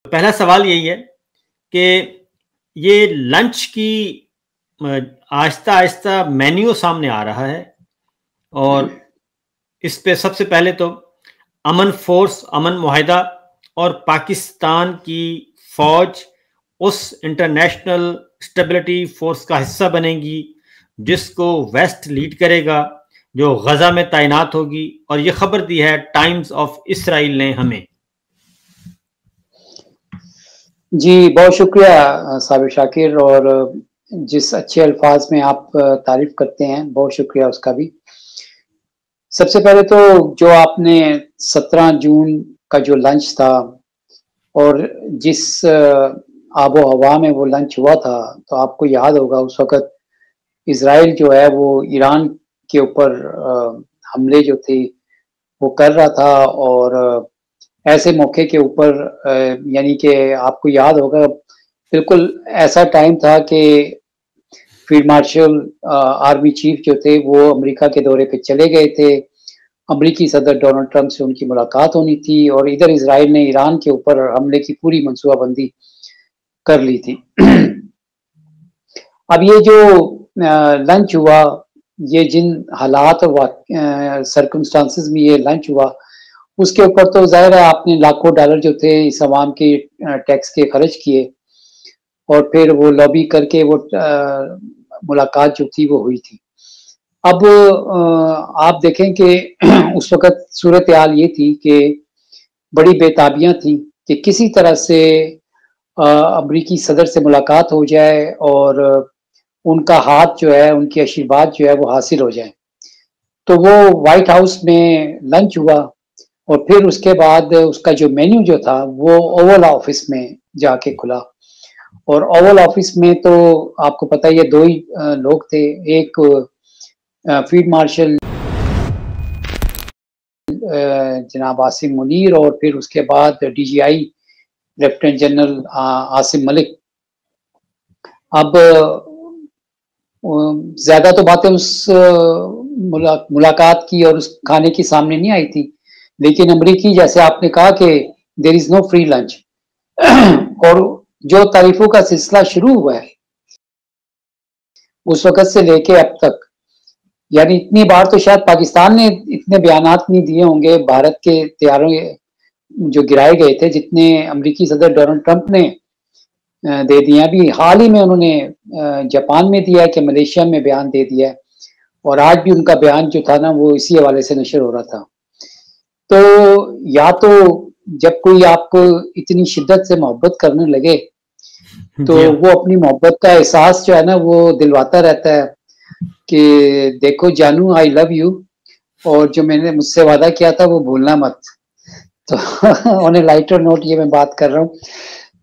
पहला सवाल यही है कि ये लंच की आहिस्ता-आहिस्ता मेन्यू सामने आ रहा है और इस पे सबसे पहले तो अमन फ़ोर्स, अमन मुआहिदा और पाकिस्तान की फ़ौज उस इंटरनेशनल स्टेबिलिटी फ़ोर्स का हिस्सा बनेगी, जिसको वेस्ट लीड करेगा, जो गज़ा में तैनात होगी और ये खबर दी है टाइम्स ऑफ इसराइल ने हमें। जी, बहुत शुक्रिया साबिर शाकिर, और जिस अच्छे अल्फाज में आप तारीफ करते हैं, बहुत शुक्रिया उसका भी। सबसे पहले तो जो आपने 17 जून का जो लंच था और जिस आबो हवा में वो लंच हुआ था, तो आपको याद होगा उस वक़्त इज़राइल जो है वो ईरान के ऊपर हमले जो थे वो कर रहा था, और ऐसे मौके के ऊपर यानी कि आपको याद होगा बिल्कुल ऐसा टाइम था कि फील्ड मार्शल आर्मी चीफ जो थे वो अमेरिका के दौरे पे चले गए थे। अमेरिकी सदर डोनाल्ड ट्रंप से उनकी मुलाकात होनी थी और इधर इज़राइल ने ईरान के ऊपर हमले की पूरी मंसूबाबंदी कर ली थी। अब ये जो लंच हुआ, ये जिन हालात और सर्कमस्टांसेस में ये लंच हुआ, उसके ऊपर तो ज़ाहिर है आपने लाखों डॉलर जो थे इस अवाम के टैक्स के खर्च किए और फिर वो लॉबी करके वो मुलाकात जो थी वो हुई थी। अब आप देखें कि उस वक़्त सूरत-ए-हाल ये थी कि बड़ी बेताबियाँ थी कि किसी तरह से अमरीकी सदर से मुलाकात हो जाए और उनका हाथ जो है, उनके आशीर्वाद जो है वो हासिल हो जाए। तो वो व्हाइट हाउस में लंच हुआ और फिर उसके बाद उसका जो मेन्यू जो था वो ओवल ऑफिस में जाके खुला, और ओवल ऑफिस में तो आपको पता है ये 2 ही लोग थे, एक फील्ड मार्शल जनाब आसिम मुनीर और फिर उसके बाद DJI lieutenant general Asim Malik. अब ज़्यादा तो बातें उस मुलाकात की और उस खाने की सामने नहीं आई थी, लेकिन अमरीकी जैसे आपने कहा कि there is no free lunch और जो तारीफों का सिलसिला शुरू हुआ है उस वक़्त से लेके अब तक, यानी इतनी बार तो शायद पाकिस्तान ने इतने बयानात नहीं दिए होंगे भारत के तैयारों जो गिराए गए थे, जितने अमरीकी सदर डोनाल्ड ट्रंप ने दे दिए। अभी हाल ही में उन्होंने जापान में दिया है कि मलेशिया में बयान दे दिया है, और आज भी उनका बयान जो था ना वो इसी हवाले से नशर हो रहा था। तो या तो जब कोई आपको इतनी शिद्दत से मोहब्बत करने लगे तो वो अपनी मोहब्बत का एहसास जो है ना वो दिलवाता रहता है कि देखो जानू आई लव यू, और जो मैंने मुझसे वादा किया था वो भूलना मत। तो ऑन ए लाइटर नोट ये मैं बात कर रहा हूँ।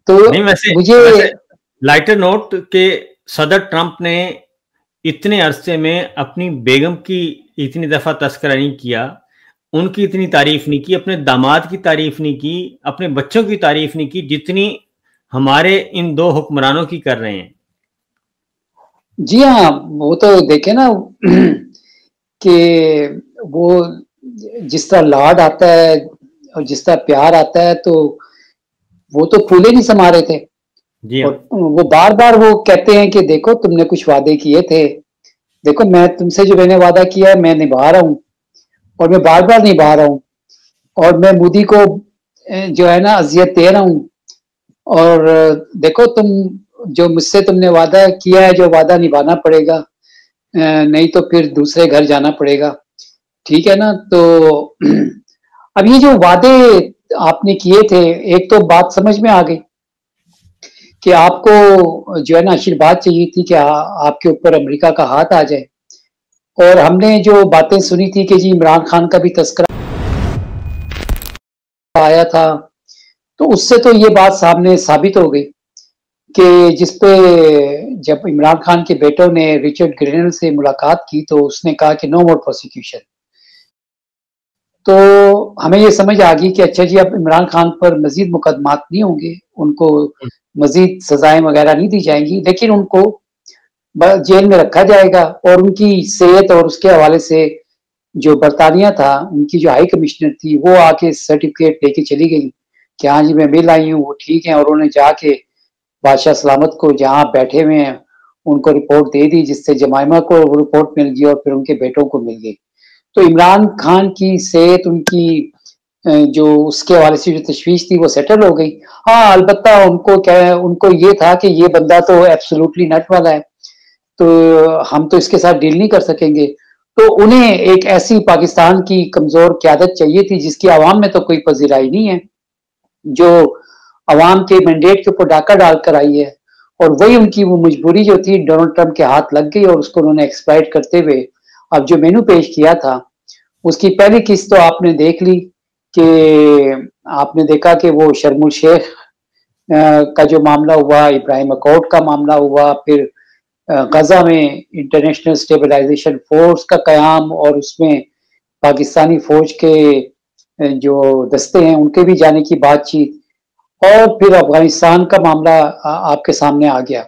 तो नहीं, वैसे लाइटर नोट के सदर ट्रंप ने इतने अरसे में अपनी बेगम की इतनी दफा तस्करा नहीं किया, उनकी इतनी तारीफ नहीं की, अपने दामाद की तारीफ नहीं की, अपने बच्चों की तारीफ नहीं की, जितनी हमारे इन 2 हुक्मरानों की कर रहे हैं। जी हाँ, वो तो देखे ना कि वो जिस तरह लाड आता है और जिस तरह प्यार आता है, तो वो तो फूले नहीं समा रहे थे। जी हाँ। और वो बार-बार वो कहते हैं कि देखो तुमने कुछ वादे किए थे, देखो मैं तुमसे जो मैंने वादा किया है मैं निभा रहा हूँ, और मैं बार-बार निभा रहा हूँ, और मैं मोदी को जो है ना अज़ियत दे रहा हूँ, और देखो तुम जो मुझसे तुमने वादा किया है, जो वादा निभाना पड़ेगा, नहीं तो फिर दूसरे घर जाना पड़ेगा, ठीक है ना? तो अब ये जो वादे आपने किए थे, एक तो बात समझ में आ गई कि आपको जो है ना आशीर्वाद चाहिए थी कि आपके ऊपर अमेरिका का हाथ आ जाए, और हमने जो बातें सुनी थी कि जी इमरान खान का भी तस्करा आया था, तो उससे तो ये बात सामने साबित हो गई कि जिसपे जब इमरान खान के बेटों ने रिचर्ड ग्रेनल से मुलाकात की तो उसने कहा कि नो मोर प्रोसिक्यूशन। तो हमें ये समझ आ गई कि अच्छा जी अब इमरान खान पर मजीद मुकदमात नहीं होंगे, उनको मजीद सजाएं वगैरह नहीं दी जाएंगी, लेकिन उनको जेल में रखा जाएगा, और उनकी सेहत और उसके हवाले से जो बरतानिया था, उनकी जो हाई कमिश्नर थी वो आके सर्टिफिकेट लेके चली गई कि हाँ जी मैं मिल आई हूँ, वो ठीक है, और उन्होंने जाके बादशाह सलामत को जहाँ बैठे हुए हैं उनको रिपोर्ट दे दी, जिससे जमाइमा को वो रिपोर्ट मिल गई और फिर उनके बेटों को मिल गई। तो इमरान खान की सेहत, उनकी जो उसके हवाले से जो तशवीश थी वो सेटल हो गई। हाँ, अलबत्ता उनको क्या है, उनको ये था कि ये बंदा तो एब्सोल्युटली नट वाला है, तो हम तो इसके साथ डील नहीं कर सकेंगे। तो उन्हें एक ऐसी पाकिस्तान की कमजोर क़यादत चाहिए थी जिसकी आवाम में तो कोई पजीराई नहीं है, जो अवाम के मैंडेट के ऊपर डाका डालकर आई है, और वही उनकी वो मजबूरी जो थी डोनाल्ड ट्रंप के हाथ लग गई और उसको उन्होंने एक्सप्लॉइट करते हुए अब जो मेनू पेश किया था, उसकी पहली किस्त तो आपने देख ली कि आपने देखा कि वो शर्मुल शेख का जो मामला हुआ, इब्राहिम अकॉर्ड का मामला हुआ, फिर गजा में इंटरनेशनल स्टेबलाइजेशन फोर्स का कयाम और उसमें पाकिस्तानी फौज के जो दस्ते हैं उनके भी जाने की बातचीत, और फिर अफगानिस्तान का मामला आपके सामने आ गया।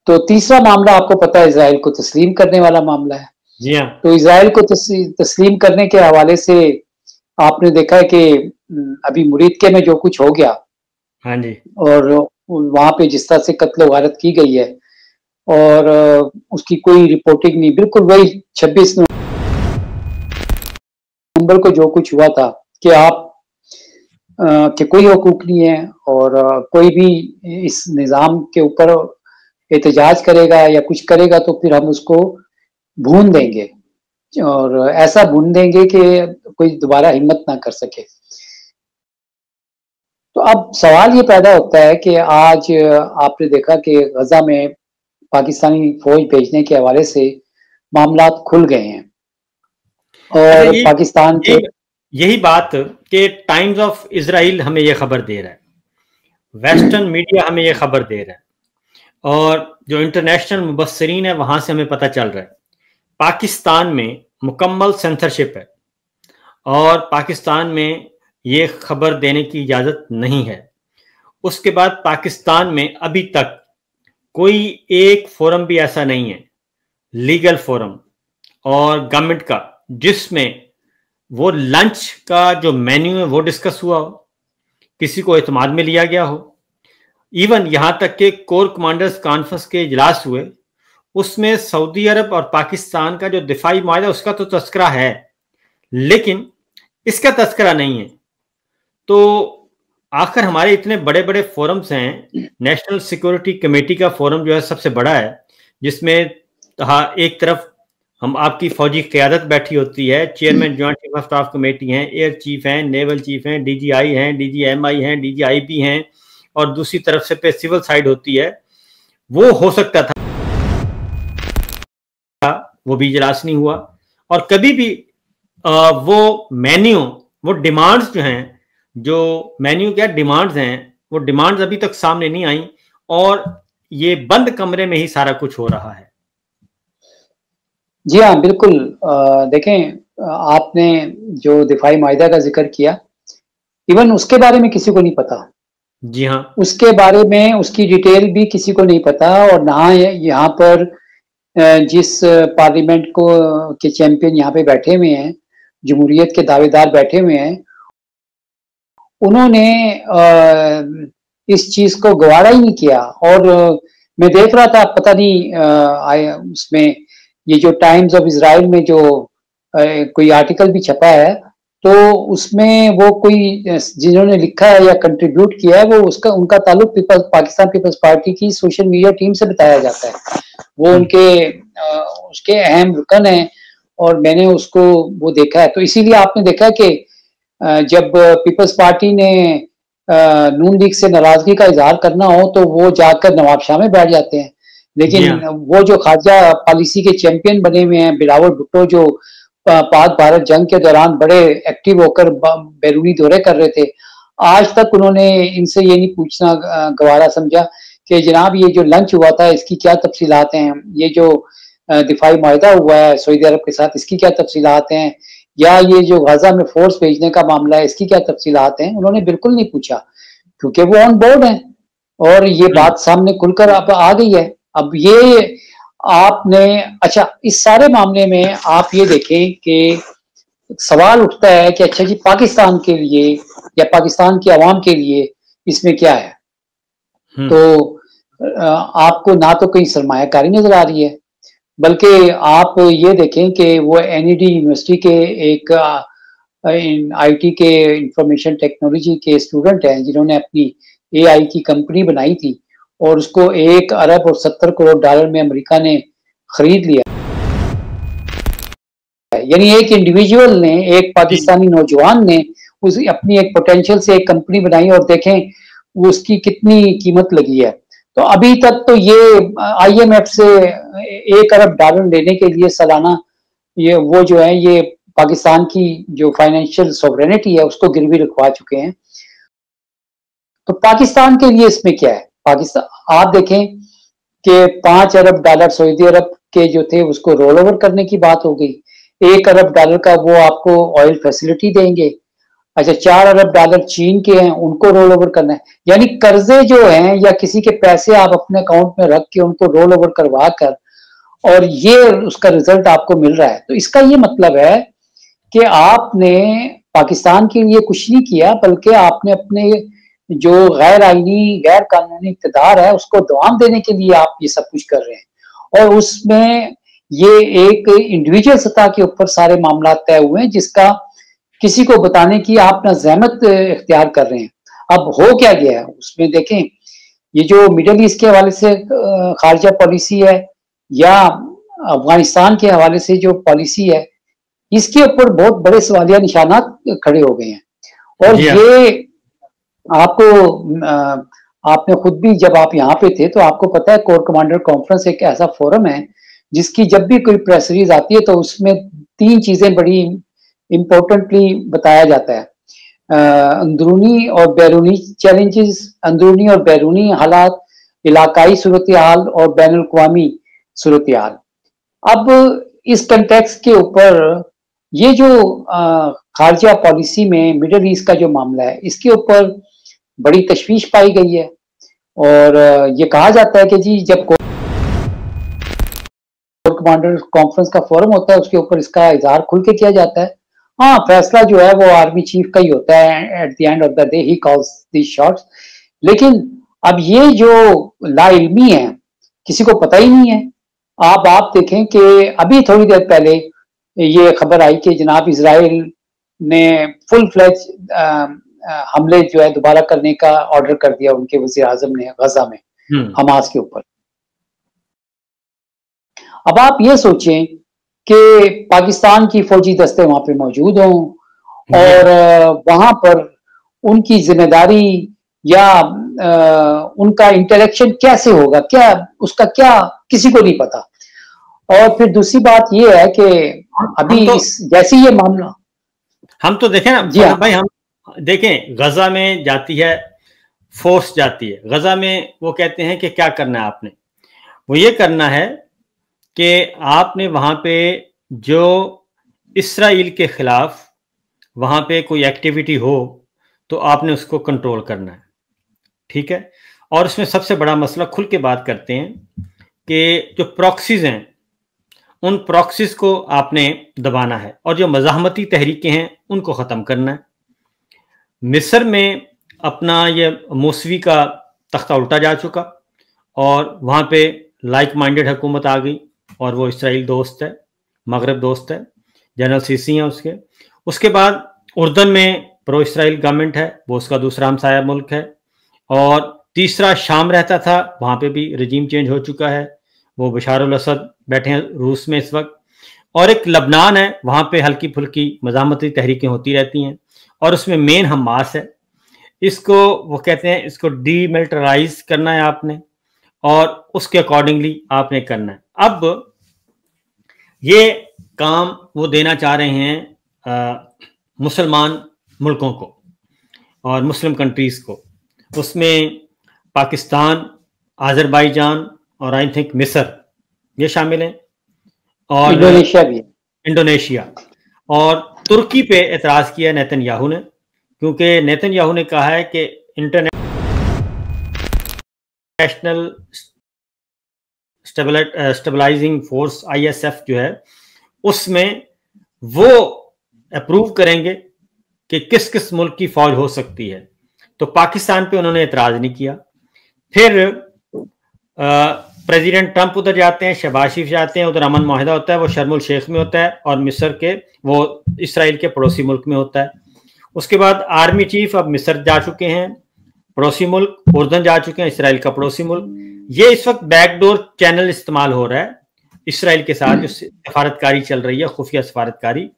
तो तीसरा मामला आपको पता है इजराइल को तस्लीम करने वाला मामला है। जी हाँ। तो इजराइल को तस्लीम करने के हवाले से आपने देखा है कि अभी मुरीदके में जो कुछ हो गया, हाँ जी। और वहां पे जिस तरह से कत्ल वारत की गई है, और उसकी कोई रिपोर्टिंग नहीं, बिल्कुल वही 26 नवंबर को जो कुछ हुआ था कि आप कि कोई हकूक नहीं है, और कोई भी इस निज़ाम के ऊपर एहतजाज करेगा या कुछ करेगा तो फिर हम उसको भून देंगे, और ऐसा भून देंगे कि कोई दोबारा हिम्मत ना कर सके। तो अब सवाल ये पैदा होता है कि आज आपने देखा कि गजा में पाकिस्तानी फौज भेजने के हवाले से मामलात खुल गए हैं, अच्छा, और पाकिस्तान के यही बात कि टाइम्स ऑफ इजराइल हमें यह खबर दे रहा है, वेस्टर्न मीडिया हमें यह खबर दे रहा है, और जो इंटरनेशनल मुबस्सरीन है वहां से हमें पता चल रहा है पाकिस्तान में मुकम्मल सेंसरशिप है, और पाकिस्तान में ये खबर देने की इजाज़त नहीं है। उसके बाद पाकिस्तान में अभी तक कोई एक फोरम भी ऐसा नहीं है, लीगल फोरम और गवर्नमेंट का, जिसमें वो लंच का जो मेन्यू है वो डिस्कस हुआ हो, किसी को एतमाद में लिया गया हो। इवन यहां तक के कोर कमांडर्स कॉन्फ्रेंस के इजलास हुए, उसमें सऊदी अरब और पाकिस्तान का जो दिफाई मुआहदा उसका तो तस्करा है, लेकिन इसका तस्करा नहीं है। तो आखिर हमारे इतने बड़े बड़े फोरम्स हैं, नेशनल सिक्योरिटी कमेटी का फोरम जो है सबसे बड़ा है, जिसमें एक तरफ हम आपकी फौजी क़यादत बैठी होती है, chairman joint chief of staff committee हैं, एयर चीफ हैं, नेवल चीफ हैं, डीजीआई हैं, डीजीएमआई हैं, डीजीआईबी हैं, और दूसरी तरफ से पे सिविल साइड होती है। वो हो सकता था, वो भी इजलास नहीं हुआ, और कभी भी वो मेन्यू, वो डिमांड्स जो हैं, जो मेन्यू क्या डिमांड्स हैं, वो डिमांड्स अभी तक सामने नहीं आई, और ये बंद कमरे में ही सारा कुछ हो रहा है। जी हाँ, बिल्कुल। देखें, आपने जो दिफाई माहिदा का जिक्र किया, इवन उसके बारे में किसी को नहीं पता। जी हाँ। उसके बारे में उसकी डिटेल भी किसी को नहीं पता, और ना यहाँ पर जिस पार्लियामेंट को के चैंपियन यहाँ पे बैठे हुए हैं, जमहूरियत के दावेदार बैठे हुए हैं, उन्होंने इस चीज को गवारा ही नहीं किया। और मैं देख रहा था, पता नहीं उसमें ये जो टाइम्स ऑफ इजराइल में जो कोई आर्टिकल भी छपा है, तो उसमें वो कोई जिन्होंने लिखा है या कंट्रीब्यूट किया है, वो उसका उनका ताल्लुक पाकिस्तान पीपल्स पार्टी की सोशल मीडिया टीम से बताया जाता है। वो उनके उसके अहम रुकन है, और मैंने उसको वो देखा है। तो इसीलिए आपने देखा है कि जब पीपल्स पार्टी ने नून लीग से नाराजगी का इजहार करना हो तो वो जाकर नवाब शाह में बैठ जाते हैं, लेकिन वो जो खारजा पॉलिसी के चैंपियन बने हुए हैं, बिलावल भुट्टो, जो पाक भारत जंग के दौरान बड़े एक्टिव होकर बैरूनी दौरे कर रहे थे, आज तक उन्होंने इनसे ये नहीं पूछना गवारा समझा कि जनाब ये जो लंच हुआ था इसकी क्या तफसीलात हैं, ये जो दिफाई माहिदा हुआ है सऊदी अरब के साथ इसकी क्या तफसीलात हैं, या ये जो गजा में फोर्स भेजने का मामला है इसकी क्या तफसीलात हैं, उन्होंने बिल्कुल नहीं पूछा, क्योंकि वो ऑन बोर्ड हैं, और ये बात सामने खुलकर अब आ गई है। अब ये आपने, अच्छा, इस सारे मामले में आप ये देखें कि सवाल उठता है कि अच्छा जी पाकिस्तान के लिए या पाकिस्तान की आवाम के लिए इसमें क्या है? तो आपको ना तो कहीं सरमायाकारी नजर आ रही है, बल्कि आप ये देखें कि वो एनईडी यूनिवर्सिटी के एक आईटी के इंफॉर्मेशन टेक्नोलॉजी के स्टूडेंट हैं जिन्होंने अपनी एआई की कंपनी बनाई थी और उसको 1 अरब और 70 करोड़ डॉलर में अमेरिका ने खरीद लिया। यानी एक इंडिविजुअल ने, एक पाकिस्तानी नौजवान ने उस अपनी एक पोटेंशियल से एक कंपनी बनाई और देखें उसकी कितनी कीमत लगी है। तो अभी तक तो ये आईएमएफ से 1 अरब डॉलर लेने के लिए सालाना ये वो जो है ये पाकिस्तान की जो फाइनेंशियल सॉवरेनिटी है उसको गिरवी रखवा चुके हैं। तो पाकिस्तान के लिए इसमें क्या है? पाकिस्तान आप देखें कि 5 अरब डॉलर सऊदी अरब के जो थे उसको रोल ओवर करने की बात हो गई। 1 अरब डॉलर का वो आपको ऑयल फैसिलिटी देंगे। अच्छा 4 अरब डॉलर चीन के हैं, उनको रोल ओवर करना है। यानी कर्जे जो हैं या किसी के पैसे आप अपने अकाउंट में रख के उनको रोल ओवर करवा कर और ये उसका रिजल्ट आपको मिल रहा है। तो इसका ये मतलब है कि आपने पाकिस्तान के लिए कुछ नहीं किया, बल्कि आपने अपने जो गैर आईनी, गैर कानूनी इक़्तिदार है उसको दवाम देने के लिए आप ये सब कुछ कर रहे हैं। और उसमें ये एक इंडिविजुअल सतह के ऊपर सारे मामला तय हुए हैं जिसका किसी को बताने की आप ना ज़हमत इख्तियार कर रहे हैं। अब हो क्या गया है उसमें देखें, ये जो मिडल ईस्ट के हवाले से खारजा पॉलिसी है या अफगानिस्तान के हवाले से जो पॉलिसी है, इसके ऊपर बहुत बड़े सवालिया निशानात खड़े हो गए हैं। और ये आपको आपने खुद भी जब आप यहाँ पे थे तो आपको पता है कोर कमांडर कॉन्फ्रेंस एक ऐसा फोरम है जिसकी जब भी कोई प्रेस रिलीज आती है तो उसमें 3 चीजें बड़ी इम्पोर्टेंटली बताया जाता है। अंदरूनी और बैरूनी चैलेंजेस, अंदरूनी और बैरूनी हालात, इलाकाई सूरत हाल और बैन अल-अक़वामी सूरत हाल। अब इस कंटेक्स्ट के ऊपर ये जो खारजा पॉलिसी में मिडल ईस्ट का जो मामला है इसके ऊपर बड़ी तशवीश पाई गई है। और ये कहा जाता है कि जी जब कोर कमांडर कॉन्फ्रेंस का फोरम होता है उसके ऊपर इसका इजहार खुल के किया जाता है। हाँ, फैसला जो है वो आर्मी चीफ का ही होता है, at the end of the day he calls the shots. लेकिन अब ये जो लाइल्मी है किसी को पता ही नहीं है। आप देखें कि अभी थोड़ी देर पहले ये खबर आई कि जनाब इजराइल ने फुल फ्लेज हमले जो है दोबारा करने का ऑर्डर कर दिया उनके वज़ीर आज़म ने गजा में हमास के ऊपर। अब आप ये सोचें कि पाकिस्तान की फौजी दस्ते वहां पे मौजूद हों और वहां पर उनकी जिम्मेदारी या उनका इंटरेक्शन कैसे होगा, क्या उसका क्या किसी को नहीं पता। और फिर दूसरी बात ये है कि अभी तो, जैसे ये मामला हम तो देखें ना जी भाई, हम देखें गजा में जाती है फोर्स, जाती है गजा में, वो कहते हैं कि क्या करना है आपने, वो ये करना है कि आपने वहां पे जो इस्राइल के खिलाफ वहां पे कोई एक्टिविटी हो तो आपने उसको कंट्रोल करना है, ठीक है। और उसमें सबसे बड़ा मसला खुल के बात करते हैं कि जो प्रॉक्सीज हैं उन प्रॉक्सीज को आपने दबाना है और जो मज़ाहमती तहरीकें हैं उनको ख़त्म करना है। मिस्र में अपना ये मौसवी का तख्ता उल्टा जा चुका और वहाँ पे लाइक माइंडेड हुकूमत आ गई और वो इसराइल दोस्त है, मगरब दोस्त है, जनरल सीसी हैं उसके। उसके बाद उर्दन में प्रो इसराइल गवर्नमेंट है, वो उसका दूसरा हमसाया मुल्क है। और तीसरा शाम रहता था, वहाँ पे भी रजीम चेंज हो चुका है, वो बशार अल असद बैठे हैं रूस में इस वक्त। और एक लबनान है, वहाँ पे हल्की फुल्की मज़ाहमती तहरीकें होती रहती हैं और उसमें मेन हमास है। इसको वो कहते हैं इसको डीमिलिटराइज करना है आपने और उसके अकॉर्डिंगली आपने करना है। अब ये काम वो देना चाह रहे हैं मुसलमान मुल्कों को और मुस्लिम कंट्रीज को। उसमें पाकिस्तान, आज़रबाईजान और आई थिंक मिस्र ये शामिल हैं और इंडोनेशिया भी, इंडोनेशिया। और तुर्की पे एतराज़ किया नेतन्याहू ने, क्योंकि नेतन्याहू ने कहा है कि इंटरनेशनल स्टेबलाइजिंग फोर्स ISF जो है उसमें वो अप्रूव करेंगे कि किस किस मुल्क की फौज हो सकती है। तो पाकिस्तान पे उन्होंने एतराज नहीं किया। फिर प्रेसिडेंट ट्रंप उधर जाते हैं, शहबाज शरीफ जाते हैं, उधर अमन माहिदा होता है, वो शर्म उल शेख में होता है, और मिस्र के वो इसराइल के पड़ोसी मुल्क में होता है। उसके बाद आर्मी चीफ अब मिस्र जा चुके हैं, पड़ोसी मुल्क, उर्दन जा चुके हैं, इसराइल का पड़ोसी मुल्क। ये इस वक्त बैकडोर चैनल इस्तेमाल हो रहा है इसराइल के साथ, जो सफारतकारी चल रही है, खुफिया सफारतकारी।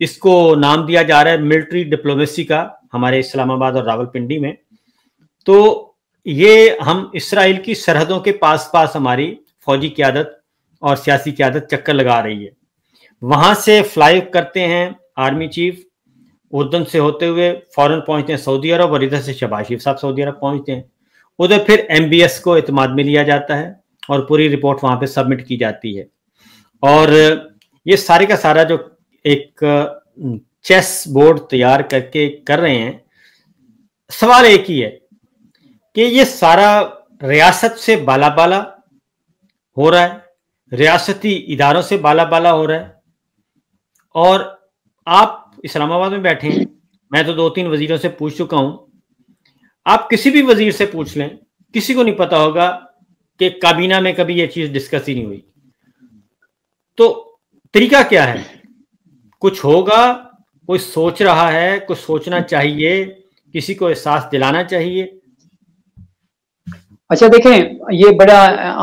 इसको नाम दिया जा रहा है मिलिट्री डिप्लोमेसी का, हमारे इस्लामाबाद और रावलपिंडी में। तो ये हम इसराइल की सरहदों के पास पास हमारी फौजी क़यादत और सियासी क़यादत चक्कर लगा रही है। वहां से फ्लाई करते हैं आर्मी चीफ, उर्दन से होते हुए फौरन पहुंचते हैं सऊदी अरब, और इधर से शहबाज शरीफ साहब सऊदी अरब पहुंचते हैं। उधर फिर MBS को इत्माद में लिया जाता है और पूरी रिपोर्ट वहां पे सबमिट की जाती है। और ये सारे का सारा जो एक चेस बोर्ड तैयार करके कर रहे हैं, सवाल एक ही है कि ये सारा रियासत से बाला बाला हो रहा है, रियासती इदारों से बाला बाला हो रहा है। और आप इस्लामाबाद में बैठे हैं, मैं तो 2-3 वजीरों से पूछ चुका हूं, आप किसी भी वजीर से पूछ लें, किसी को नहीं पता होगा कि काबीना में कभी ये चीज डिस्कस ही नहीं हुई। तो तरीका क्या है? कुछ होगा, कोई सोच रहा है, कुछ सोचना चाहिए, किसी को एहसास दिलाना चाहिए। अच्छा देखें, ये बड़ा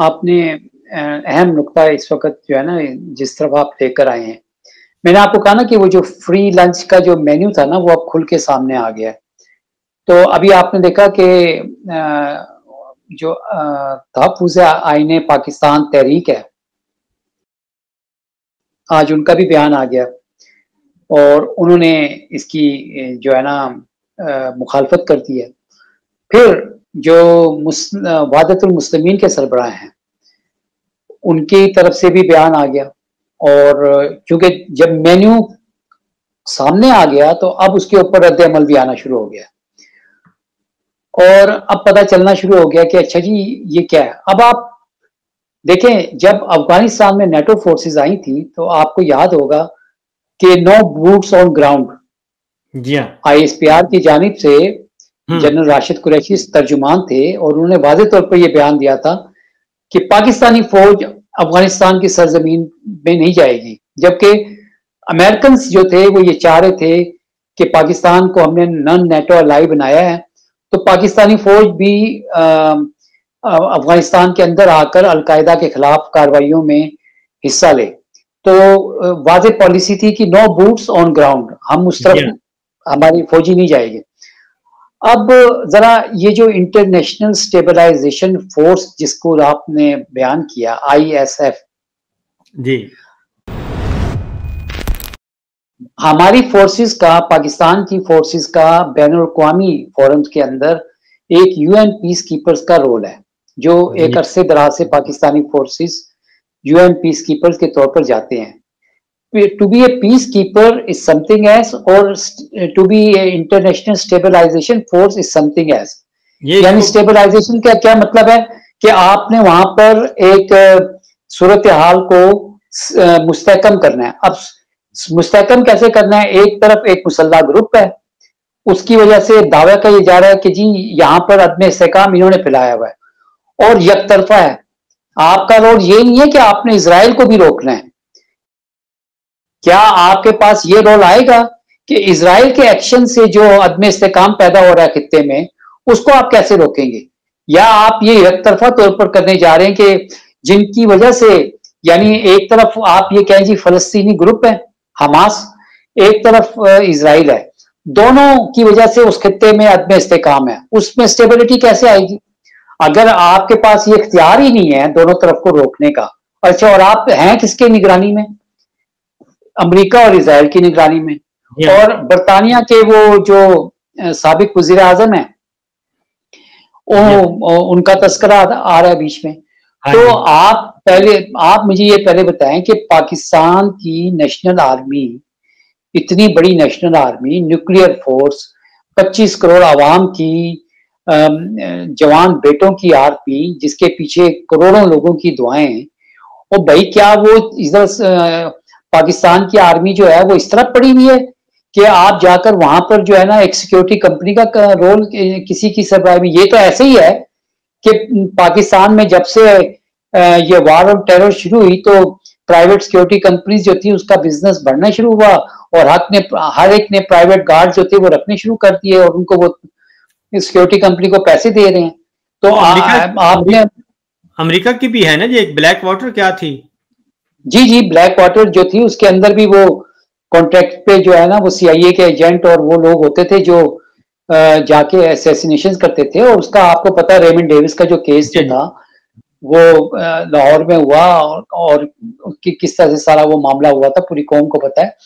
आपने अहम नुक्ता इस वक्त जो है ना, जिस तरफ आप लेकर आए हैं, मैंने आपको कहा ना कि वो जो फ्री लंच का जो मेन्यू था ना, वो अब खुल के सामने आ गया है। तो अभी आपने देखा कि जो तहफ़्फ़ुज़ आईने पाकिस्तान तहरीक है, आज उनका भी बयान आ गया और उन्होंने इसकी जो है ना मुखालफत कर दी है। फिर जो वहदतुल मुस्लिमीन के सरबराह हैं, उनकी तरफ से भी बयान आ गया। और क्योंकि जब मेन्यू सामने आ गया तो अब उसके ऊपर रद्द अमल भी आना शुरू हो गया, और अब पता चलना शुरू हो गया कि अच्छा जी ये क्या है। अब आप देखें, जब अफगानिस्तान में नेटो फोर्सेस आई थी तो आपको याद होगा कि नो बूट्स ऑन ग्राउंड, जी हाँ, ISPR की जानिब से जनरल राशिद कुरैशी तर्जुमान थे, और उन्होंने वाज़ेह तौर पर यह बयान दिया था कि पाकिस्तानी फौज अफगानिस्तान की सरजमीन में नहीं जाएगी। जबकि अमेरिकन जो थे वो ये चाह रहे थे कि पाकिस्तान को हमने नॉन नेटो अलाई बनाया है, तो पाकिस्तानी फौज भी अफगानिस्तान के अंदर आकर अलकायदा के खिलाफ कार्रवाइयों में हिस्सा ले। तो वाज़ेह पॉलिसी थी कि नो बूट्स ऑन ग्राउंड, हम उस तरफ हमारी फौजी नहीं जाएगी। अब जरा ये जो इंटरनेशनल स्टेबलाइजेशन फोर्स जिसको आपने बयान किया, ISF जी, हमारी फोर्सेस का, पाकिस्तान की फोर्सेस का बैनुल-अक़वामी फोरम के अंदर एक UN पीस कीपर्स का रोल है, जो एक अरसे दराज से Pakistani forces UN peace keepers के तौर पर जाते हैं। To be a peacekeeper is something else, और to be a international stabilization force is something else। यानी स्टेबलाइजेशन का क्या मतलब है कि आपने वहां पर एक सूरत हाल को मुस्तहकम करना है। अब मुस्तहकम कैसे करना है? एक तरफ एक मुसल्लह ग्रुप है, उसकी वजह से दावा किया जा रहा है कि जी यहाँ पर अदम इस्तेहकाम इन्होंने फैलाया हुआ है, और यकतरफा है। आपका रोल ये नहीं है कि आपने इजराइल को भी रोकना है। क्या आपके पास ये रोल आएगा कि इजराइल के एक्शन से जो अदम इस्तेहकाम पैदा हो रहा है खित्ते में, उसको आप कैसे रोकेंगे? या आप ये एक तरफा तौर पर करने जा रहे हैं कि जिनकी वजह से, यानी एक तरफ आप ये कहें जी फलस्तीनी ग्रुप है हमास, एक तरफ इजराइल है, दोनों की वजह से उस खित्ते में अदम इस्तेहकाम है, उसमें स्टेबिलिटी कैसे आएगी अगर आपके पास ये इख्तियार ही नहीं है दोनों तरफ को रोकने का? अच्छा, और आप हैं किसके निगरानी में? अमेरिका और इजराइल की निगरानी में। और बरतानिया के वो जो साबिक वजीर आजम है, उनका तस्करा आ रहा है बीच में। तो आप मुझे ये पहले बताएं कि पाकिस्तान की नेशनल आर्मी, इतनी बड़ी national army, nuclear force, 25 crore आवाम की जवान बेटों की आर्मी, जिसके पीछे करोड़ों लोगों की दुआएं, और भाई क्या वो इधर पाकिस्तान की आर्मी जो है वो इस तरह पड़ी हुई है कि आप जाकर वहां पर जो है ना एक सिक्योरिटी कंपनी का रोल किसी की सरबराही में, ये तो ऐसे ही है कि पाकिस्तान में जब से ये वार ऑन टेरर शुरू हुई तो प्राइवेट सिक्योरिटी कंपनीज जो थी उसका बिजनेस बढ़ना शुरू हुआ और हर एक ने प्राइवेट गार्ड जो थे वो रखने शुरू कर दिए और उनको वो सिक्योरिटी कंपनी को पैसे दे रहे हैं। तो आपने अमेरिका की भी है ना जी एक ब्लैक वाटर क्या थी? जी जी, ब्लैक वाटर जो थी उसके अंदर भी वो कॉन्ट्रैक्ट पे जो है ना वो CIA के एजेंट और वो लोग होते थे जो जाके असैसिनेशन करते थे। और उसका आपको पता है रेमंड डेविस का जो केस जो था वो लाहौर में हुआ और किस तरह से सारा वो मामला हुआ था पूरी कौम को पता है।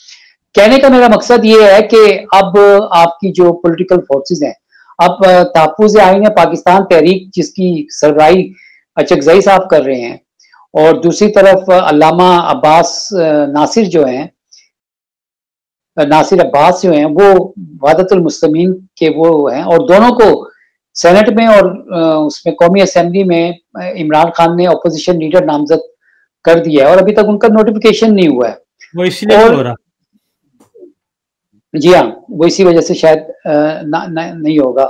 कहने का मेरा मकसद ये है कि अब आपकी जो पॉलिटिकल फोर्सेस हैं, अब तहफ्फुज़ आईन पाकिस्तान तहरीक जिसकी सरबराही अचकज़ई साहब कर रहे हैं और दूसरी तरफ अल्लामा अब्बास नासिर जो हैं, नासिर अब्बास जो हैं वो वहदतुल मुस्लिमीन के वो हैं और दोनों को सेनेट में और उसमें कौमी असेंबली में इमरान खान ने अपोजिशन लीडर नामजद कर दिया है और अभी तक उनका नोटिफिकेशन नहीं हुआ है। वो इसलिए नहीं हो रहा। जी हाँ, वो इसी वजह से शायद नहीं होगा।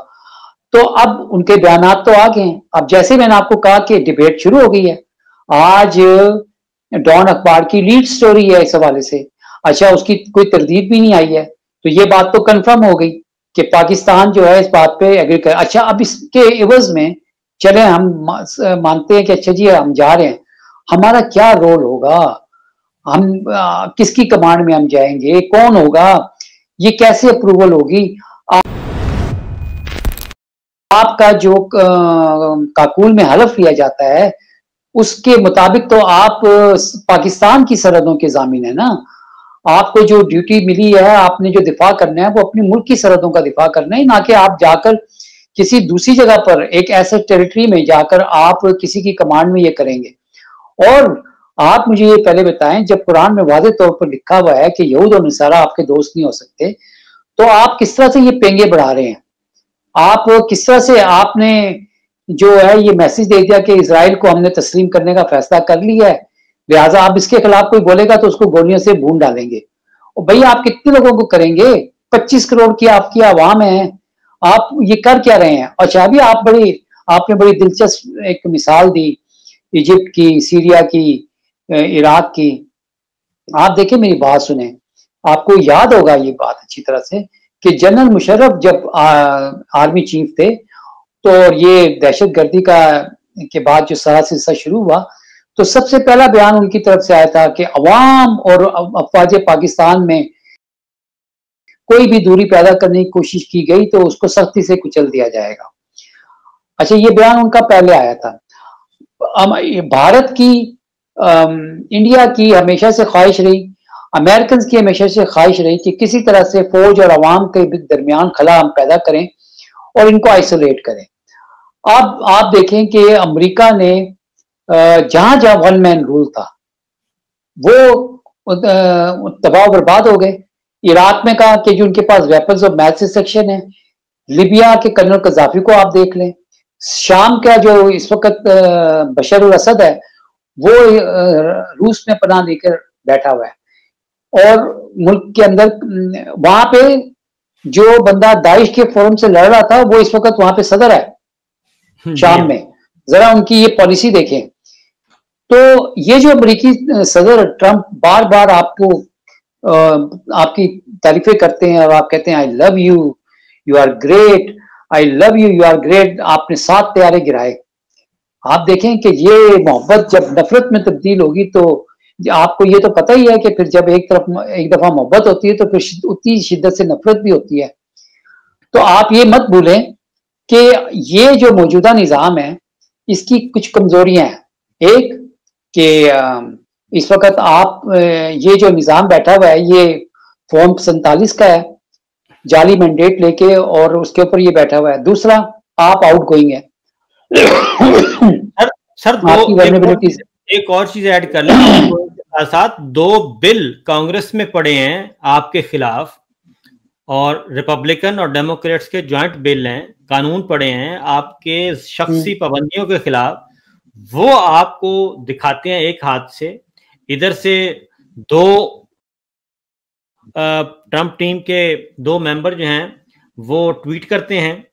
तो अब उनके बयानात तो आ गए हैं। अब जैसे मैंने आपको कहा कि डिबेट शुरू हो गई है, आज डॉन अखबार की लीड स्टोरी है इस हवाले से। अच्छा, उसकी कोई तरदीद भी नहीं आई है, तो ये बात तो कंफर्म हो गई कि पाकिस्तान जो है इस बात पे एग्री कर। अच्छा, अब इसके एवज में चले हम मानते हैं कि अच्छा जी हम जा रहे हैं, हमारा क्या रोल होगा, हम किसकी कमांड में हम जाएंगे, कौन होगा, ये कैसे अप्रूवल होगी, आपका जो काकूल में हलफ लिया जाता है उसके मुताबिक तो आप पाकिस्तान की सरहदों के जामिन है ना। आपको जो ड्यूटी मिली है, आपने जो दिफा करना है वो अपने मुल्क की सरहदों का दिफा करना है, ना कि आप जाकर किसी दूसरी जगह पर एक ऐसे टेरिटरी में जाकर आप किसी की कमांड में ये करेंगे। और आप मुझे ये पहले बताएं, जब कुरान में वाज़ेह तौर पर लिखा हुआ है कि यहूद और नसारा आपके दोस्त नहीं हो सकते, तो आप किस तरह से ये पेंगे बढ़ा रहे हैं? आप किस तरह से आपने जो है ये मैसेज दे दिया कि इजराइल को हमने तस्लीम करने का फैसला कर लिया है, लिहाजा आप इसके खिलाफ कोई बोलेगा तो उसको गोलियों से भून डालेंगे। और भैया आप कितने लोगों को करेंगे? 25 करोड़ की आपकी आवाम है, आप ये कर क्या रहे हैं? अच्छा, अभी आपने बड़ी दिलचस्प एक मिसाल दी इजिप्ट की, सीरिया की, इराक की। आप देखिए, मेरी बात सुने, आपको याद होगा ये बात अच्छी तरह से कि जनरल मुशर्रफ जब आर्मी चीफ थे तो ये दहशतगर्दी का के बाद जो सारा सिलसिला शुरू हुआ तो सबसे पहला बयान उनकी तरफ से आया था कि अवाम और अफवाज पाकिस्तान में कोई भी दूरी पैदा करने की कोशिश की गई तो उसको सख्ती से कुचल दिया जाएगा। अच्छा, ये बयान उनका पहले आया था। भारत की इंडिया की हमेशा से ख्वाहिश रही, अमेरिकन की हमेशा से ख्वाहिश रही कि किसी तरह से फौज और अवाम के दरमियान खला हम पैदा करें और इनको आइसोलेट करें। अब आप देखें कि अमेरिका ने जहां जहां वन मैन रूल था वो तबाह बर्बाद हो गए। इराक में कहा कि जो उनके पास वेपन्स और मैथ सेक्शन है, लिबिया के कर्नल कजाफी को आप देख लें, शाम का जो इस वक्त बशर अल असद है वो रूस में पनाह लेकर बैठा हुआ है और मुल्क के अंदर वहां पे जो बंदा दाइश के फोरम से लड़ रहा था वो इस वक्त वहां पे सदर है शाम में। जरा उनकी ये पॉलिसी देखें। तो ये जो अमेरिकी सदर ट्रंप बार बार आपको आपकी तारीफें करते हैं और आप कहते हैं I love you, you are great, I love you, you are great, आपने 7 तैयारे गिराए। आप देखें कि ये मोहब्बत जब नफरत में तब्दील होगी तो आपको ये तो पता ही है कि फिर जब एक दफा मोहब्बत होती है तो फिर उतनी शिद्दत से नफरत भी होती है। तो आप ये मत भूलें कि ये जो मौजूदा निज़ाम है इसकी कुछ कमजोरियां हैं। एक कि इस वक्त आप ये जो निज़ाम बैठा हुआ है ये फॉर्म 47 का है, जाली मैंडेट लेके और उसके ऊपर ये बैठा हुआ है। दूसरा, आप आउट गोइंग है। सर एक और चीज ऐड कर लें साथ साथ 2 बिल कांग्रेस में पड़े हैं आपके खिलाफ और रिपब्लिकन और डेमोक्रेट्स के ज्वाइंट बिल हैं, कानून पड़े हैं आपके शख्सी पाबंदियों के खिलाफ। वो आपको दिखाते हैं एक हाथ से, इधर से 2 ट्रंप टीम के 2 मेंबर जो हैं वो ट्वीट करते हैं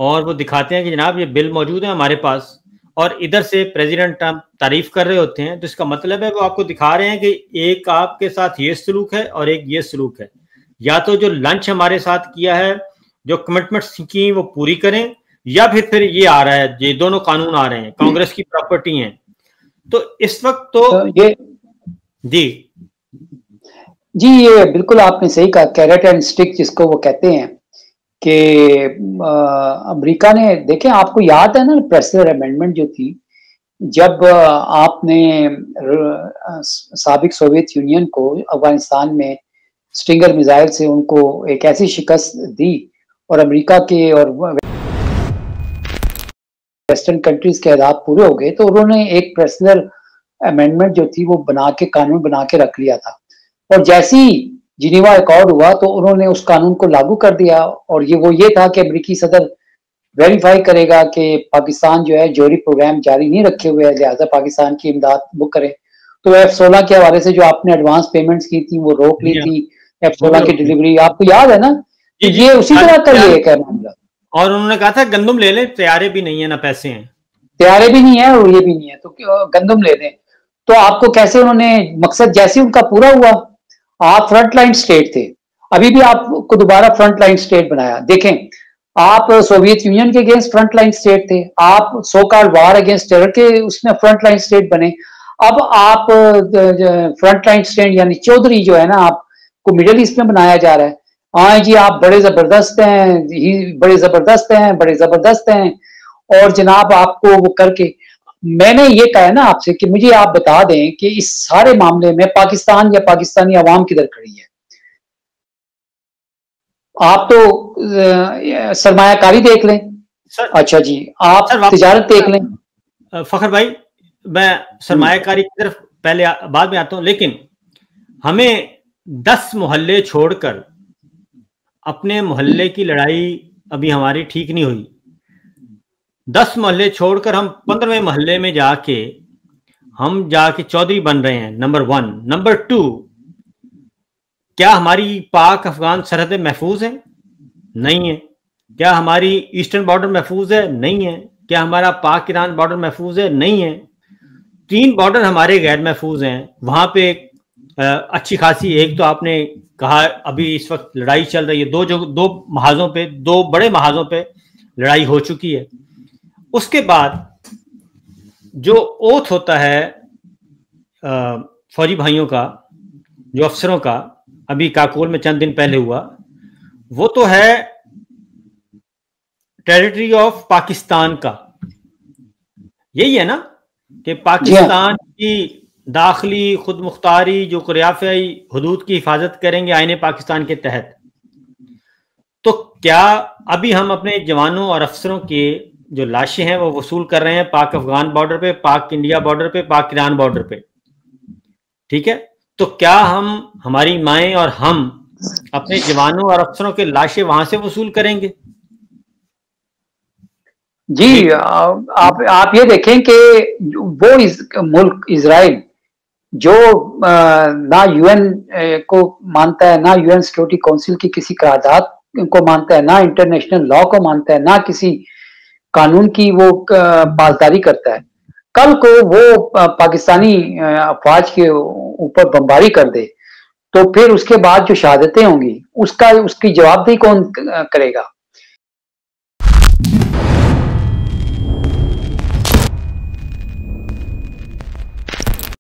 और वो दिखाते हैं कि जनाब ये बिल मौजूद है हमारे पास, और इधर से प्रेसिडेंट ट्रंप तारीफ कर रहे होते हैं। तो इसका मतलब है वो आपको दिखा रहे हैं कि एक आपके साथ ये सलूक है और एक ये सलूक है, या तो जो लंच हमारे साथ किया है, जो कमिटमेंट्स की वो पूरी करें, या फिर ये आ रहा है, ये दोनों कानून आ रहे हैं, कांग्रेस की प्रॉपर्टी हैं। तो इस वक्त तो ये जी ये बिल्कुल आपने सही कहा, कैरेट एंड स्टिक जिसको वो कहते हैं कि अमेरिका ने, देखें आपको याद है ना प्रेसिडेंट अमेंडमेंट जो थी, जब आपने साबिक सोवियत यूनियन को अफगानिस्तान में स्टिंगर मिसाइल से उनको एक ऐसी शिकस्त दी और अमेरिका के और वेस्टर्न कंट्रीज के आदात पूरे हो गए, तो उन्होंने एक पर्सनल अमेंडमेंट जो थी वो बना के, कानून बना के रख लिया था, और जैसे ही जिनेवा अकॉर्ड हुआ तो उन्होंने उस कानून को लागू कर दिया। और ये था कि अमेरिकी सदर वेरीफाई करेगा कि पाकिस्तान जो है जोहरी प्रोग्राम जारी नहीं रखे हुए है, लिहाजा पाकिस्तान की इमदाद वो करें। तो F-16 के हवाले से जो आपने एडवांस पेमेंट्स की थी वो रोक ली थी, F-16 की डिलीवरी आपको याद है ना, तो ये उसी तरह का ये एक मामला। और उन्होंने कहा था गंदम ले लें, तैयारे भी नहीं है ना पैसे हैं, तैयारे भी नहीं है और ये भी नहीं है, तो गंदम ले लें। तो आपको कैसे उन्होंने मकसद जैसे उनका पूरा हुआ, आप फ्रंट लाइन स्टेट थे, अभी भी आपको दोबारा फ्रंट लाइन स्टेट बनाया। देखें आप सोवियत यूनियन के अगेंस्ट फ्रंट लाइन स्टेट थे, आप सो कॉल्ड वार अगेंस्ट टेरर के उसमें फ्रंट लाइन स्टेट बने, अब आप फ्रंट लाइन स्टेट यानी चौधरी जो है ना आपको मिडिल ईस्ट में बनाया जा रहा है। हाँ जी आप बड़े जबरदस्त हैं, बड़े जबरदस्त हैं, बड़े जबरदस्त हैं, और जनाब आपको वो करके, मैंने ये कहा है ना आपसे कि मुझे आप बता दें कि इस सारे मामले में पाकिस्तान या पाकिस्तानी अवाम किधर खड़ी है। आप तो सरमायाकारी देख लें, अच्छा जी आप तिजारत देख लें। फखर भाई मैं सरमायाकारी की तरफ पहले बाद में आता हूं, लेकिन हमें 10 मोहल्ले छोड़कर अपने मोहल्ले की लड़ाई अभी हमारी ठीक नहीं हुई। 10 मोहल्ले छोड़कर हम 15वें मोहल्ले में जाके चौधरी बन रहे हैं, नंबर 1। नंबर 2, क्या हमारी पाक अफगान सरहदें महफूज हैं? नहीं है। क्या हमारी ईस्टर्न बॉर्डर महफूज है? नहीं है। क्या हमारा पाक ईरान बॉर्डर महफूज है? नहीं है। 3 बॉर्डर हमारे गैर महफूज हैं। वहां पे अच्छी खासी, एक तो आपने कहा अभी इस वक्त लड़ाई चल रही है, दो महाजों पे, 2 बड़े महाजों पे लड़ाई हो चुकी है। उसके बाद जो ओथ होता है फौजी भाइयों का, जो अफसरों का, अभी काकोल में चंद दिन पहले हुआ, वो तो है टेरिटरी ऑफ पाकिस्तान का। यही है ना कि पाकिस्तान की दाखिली खुद मुख्तारी जो कुरियाफाई हुदूद की हिफाजत करेंगे आईने पाकिस्तान के तहत। तो क्या अभी हम अपने जवानों और अफसरों के जो लाशें हैं वो वसूल कर रहे हैं पाक अफगान बॉर्डर पे, पाक इंडिया बॉर्डर पे, पाक ईरान बॉर्डर पे, ठीक है? तो क्या हमारी माएं और हम अपने जवानों और अफसरों के लाशें वहां से वसूल करेंगे? जी आप ये देखें कि वो मुल्क इजराइल जो ना यूएन को मानता है, ना यूएन सिक्योरिटी काउंसिल की किसी करारदाद को मानता है, ना इंटरनेशनल लॉ को मानता है, ना किसी कानून की वो पासदारी करता है। कल को वो पाकिस्तानी अफवाज के ऊपर बमबारी कर दे तो फिर उसके बाद जो शहादतें होंगी उसकी जवाबदेही कौन करेगा?